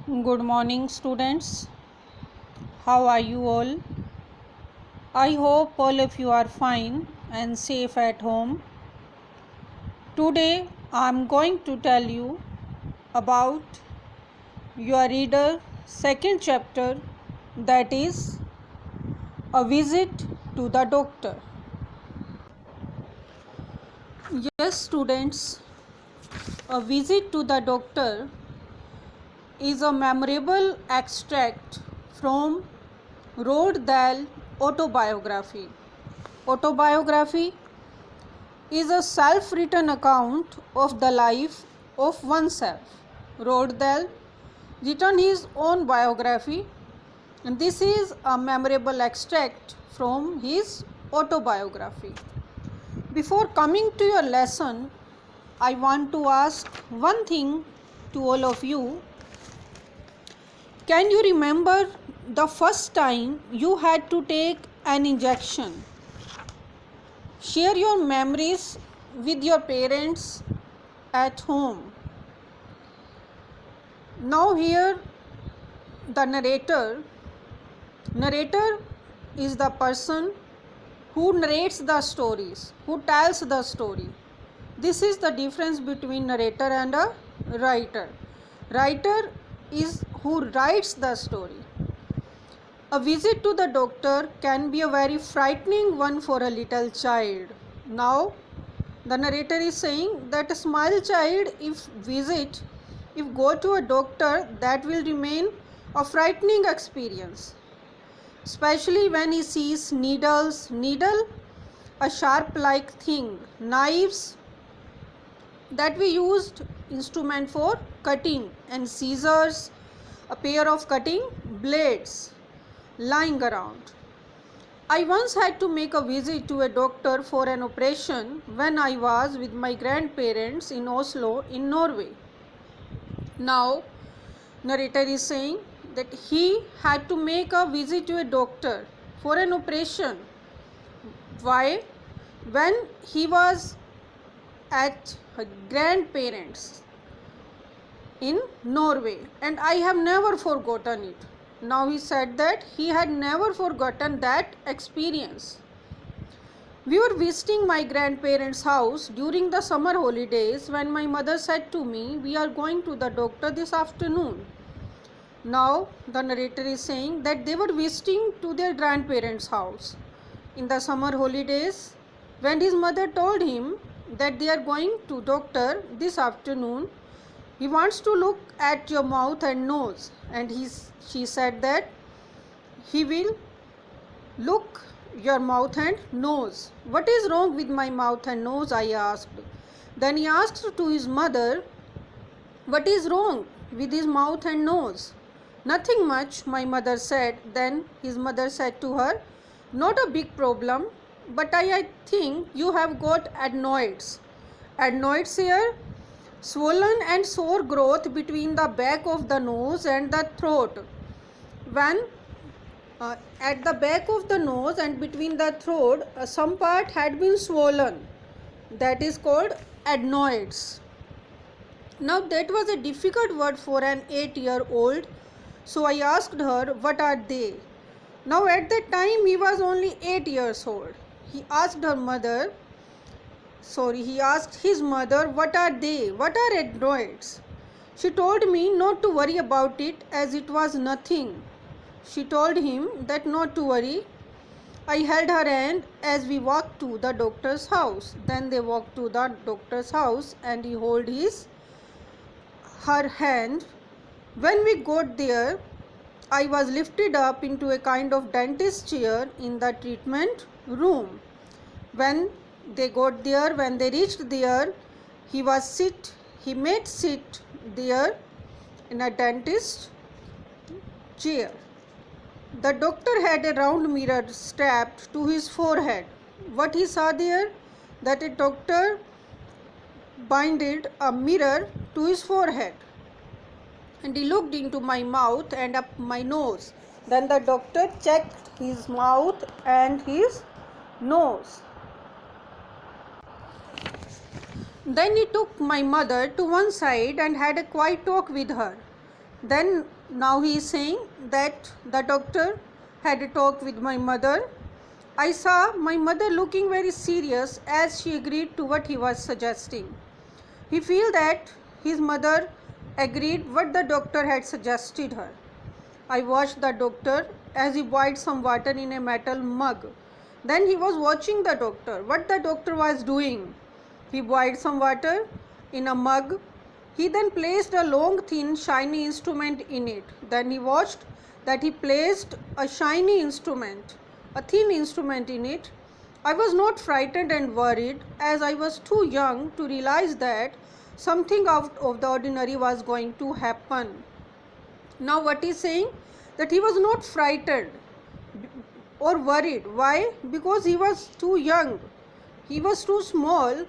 Good morning, students. How are you all? I hope all of you are fine and safe at home. Today, I am going to tell you about your reader second chapter, that is a visit to the doctor. Yes, students, a visit to the doctor is a memorable extract from Roald Dahl autobiography. Autobiography is a self-written account of the life of oneself. Roald Dahl written his own biography, and this is a memorable extract from his autobiography. Before coming to your lesson, I want to ask one thing to all of you. Can you remember the first time you had to take an injection? Share your memories with your parents at home. Now here the narrator is the person who narrates the stories, who tells the story. This is the difference between narrator and a writer. Writer is who writes the story. A visit to the doctor can be a very frightening one for a little child. Now the narrator is saying that a small child if go to a doctor, that will remain a frightening experience, especially when he sees needle, a sharp like thing, knives that we used instrument for cutting, and scissors, a pair of cutting blades lying around. I once had to make a visit to a doctor for an operation when I was with my grandparents in Oslo in Norway. Now, narrator is saying that he had to make a visit to a doctor for an operation. Why? When he was at her grandparents in Norway, and I have never forgotten it. Now he said that he had never forgotten that experience. We were visiting my grandparents' house during the summer holidays when my mother said to me, "We are going to the doctor this afternoon." Now the narrator is saying that they were visiting to their grandparents' house in the summer holidays when his mother told him that they are going to doctor this afternoon. He wants to look at your mouth and nose, and she said that he will look your mouth and nose. What is wrong with my mouth and nose? I asked. Then he asked to his mother, what is wrong with his mouth and nose? Nothing much, my mother said. Then his mother said to her, not a big problem, but I think you have got adenoids. Adenoids here, swollen and sore growth between the back of the nose and the throat. When at the back of the nose and between the throat, some part had been swollen. That is called adenoids. Now that was a difficult word for an 8-year-old. So I asked her, what are they? Now at that time he was only 8 years old. He asked his mother, what are they? What are adenoids? She told me not to worry about it as it was nothing. She told him that not to worry. I held her hand as we walked to the doctor's house. Then they walked to the doctor's house and he held her hand. When we got there, I was lifted up into a kind of dentist chair in the treatment room. When they reached there, he made sit there in a dentist chair. The doctor had a round mirror strapped to his forehead. What he saw there? That a doctor binded a mirror to his forehead. And he looked into my mouth and up my nose. Then the doctor checked his mouth and his nose. Then he took my mother to one side and had a quiet talk with her. Then now he is saying that the doctor had a talk with my mother. I saw my mother looking very serious as she agreed to what he was suggesting. He feel that his mother agreed what the doctor had suggested her. I watched the doctor as he boiled some water in a metal mug. Then he was watching the doctor, what the doctor was doing. He boiled some water in a mug. He then placed a long, thin, shiny instrument in it. Then he watched that he placed a shiny instrument, a thin instrument in it. I was not frightened and worried, as I was too young to realize that something out of the ordinary was going to happen. Now what he is saying, that he was not frightened or worried. Why? Because he was too young. He was too small,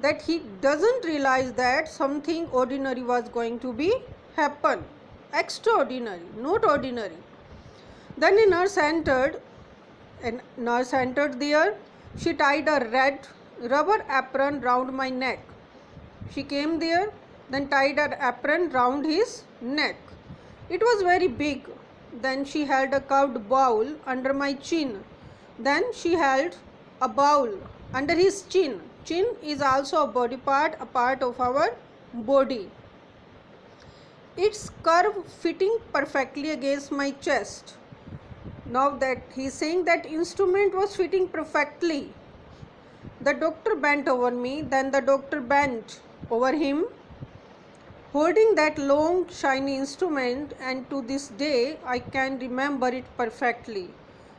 that he doesn't realize that something ordinary was going to be happen. Extraordinary, not ordinary. Then a nurse entered there. She tied a red rubber apron round my neck. She came there, then tied her apron round his neck. It was very big. Then she held a curved bowl under my chin. Then she held a bowl under his chin. Chin is also a body part, a part of our body. Its curve fitting perfectly against my chest. Now that he is saying that instrument was fitting perfectly. The doctor bent over me, then the doctor bent over him, holding that long shiny instrument, and to this day I can remember it perfectly.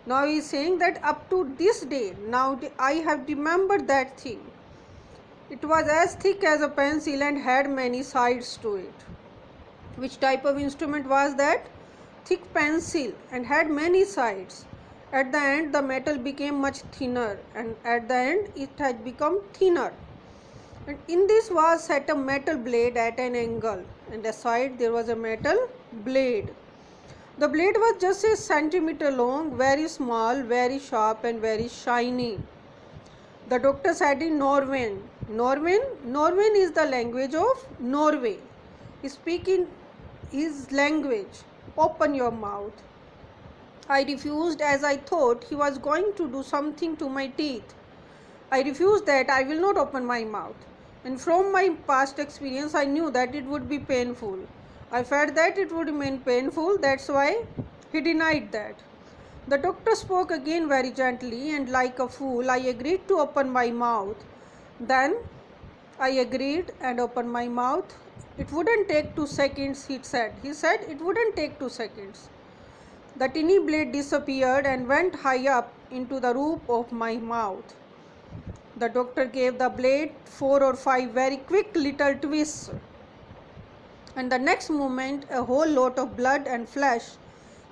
Now he is saying that up to this day, now I have remembered that thing. It was as thick as a pencil and had many sides to it. Which type of instrument was that? Thick pencil and had many sides. At the end the metal became much thinner, and at the end it had become thinner. And in this was set a metal blade at an angle, and aside there was a metal blade. The blade was just a centimeter long, very small, very sharp and very shiny. The doctor said in Norwegian. Norwegian is the language of Norway. Speak in his language. Open your mouth. I refused, as I thought he was going to do something to my teeth. I refused that. I will not open my mouth. And from my past experience I knew that it would be painful. I felt that it would remain painful. That's why he denied that. The doctor spoke again very gently, and like a fool I agreed to open my mouth. Then I agreed and opened my mouth. It wouldn't take 2 seconds, he said. He said it wouldn't take 2 seconds. The tiny blade disappeared and went high up into the roof of my mouth. The doctor gave the blade 4 or 5 very quick little twists, and the next moment a whole lot of blood and flesh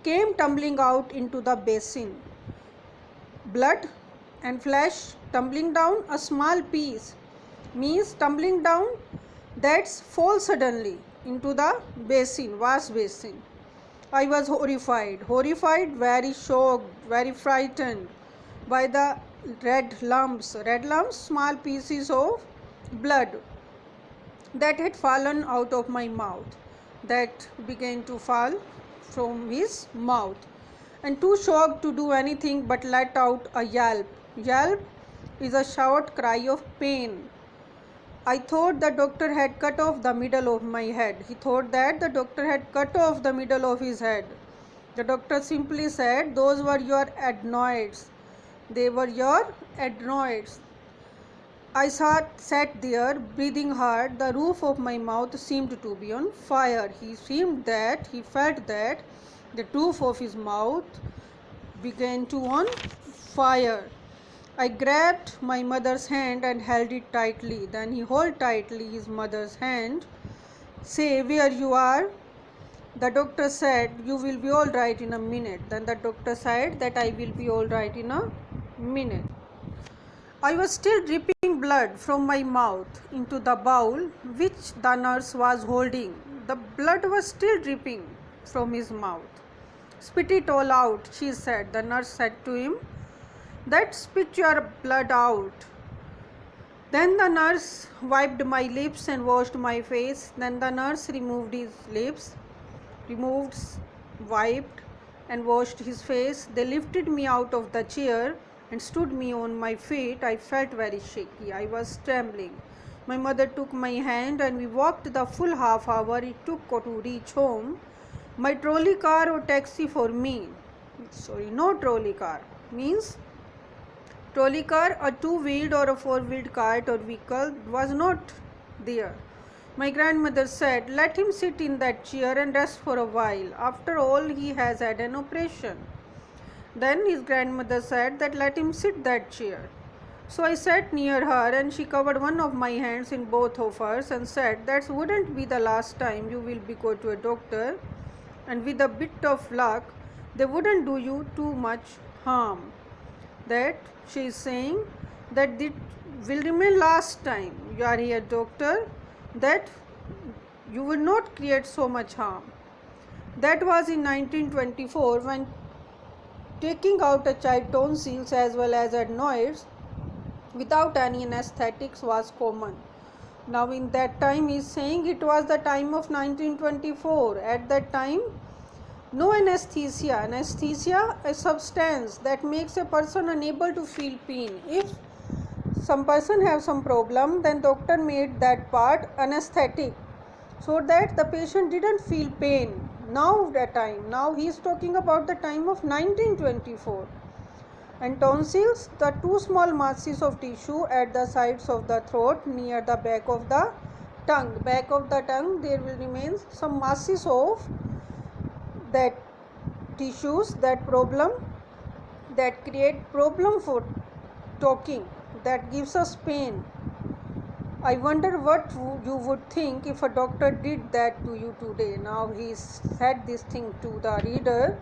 came tumbling out into the basin. Blood and flesh tumbling down, a small piece means tumbling down, that's fall suddenly into the basin, vast basin. I was horrified, very shocked, very frightened by the red lumps, small pieces of blood that had fallen out of my mouth, that began to fall from his mouth, and too shocked to do anything but let out a yelp. Yelp is a short cry of pain. I thought the doctor had cut off the middle of my head. He thought that the doctor had cut off the middle of his head. The doctor simply said, "Those were your adenoids. They were your adenoids." I sat there, breathing hard. The roof of my mouth seemed to be on fire. He felt that the roof of his mouth began to on fire. I grabbed my mother's hand and held it tightly. Then he held tightly his mother's hand. "Say where you are." The doctor said, "You will be all right in a minute." Then the doctor said that I will be all right in a minute. I was still dripping blood from my mouth into the bowl which the nurse was holding. The blood was still dripping from his mouth. "Spit it all out," she said. The nurse said to him, "That spit your blood out." Then the nurse wiped my lips and washed my face. Then the nurse removed his lips. removed, wiped and washed his face. They lifted me out of the chair and stood me on my feet. I felt very shaky. I was trembling. My mother took my hand and we walked the full half hour it took to reach home. My trolley car or taxi for me. Sorry, no trolley car. Means trolley car, a two-wheeled or a four-wheeled cart or vehicle was not there. My grandmother said, let him sit in that chair and rest for a while. After all, he has had an operation. Then his grandmother said that let him sit that chair. So I sat near her and she covered one of my hands in both of hers and said, that wouldn't be the last time you will be go to a doctor, and with a bit of luck, they wouldn't do you too much harm. That she is saying that it will remain last time you are here, doctor, that you will not create so much harm. That was in 1924 when taking out a child tonsils as well as adenoids without any anesthetics was common. Now in that time he is saying it was the time of 1924. At that time no anesthesia. Anesthesia is a substance that makes a person unable to feel pain. If some person have some problem, then doctor made that part anesthetic so that the patient didn't feel pain. Now that time, now he is talking about the time of 1924. And tonsils, the two small masses of tissue at the sides of the throat near the back of the tongue. Back of the tongue there will remain some masses of that tissues that create problem for talking, that gives us pain. I wonder what you would think if a doctor did that to you today. Now he said this thing to the reader,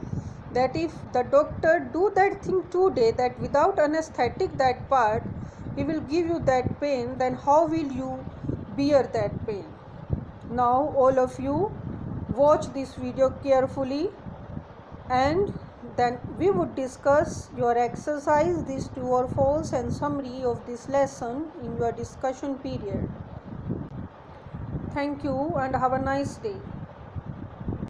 that if the doctor do that thing today, that without anesthetic that part he will give you that pain, then how will you bear that pain? Now all of you watch this video carefully and then we would discuss your exercise, these true or false, and summary of this lesson in your discussion period. Thank you and have a nice day.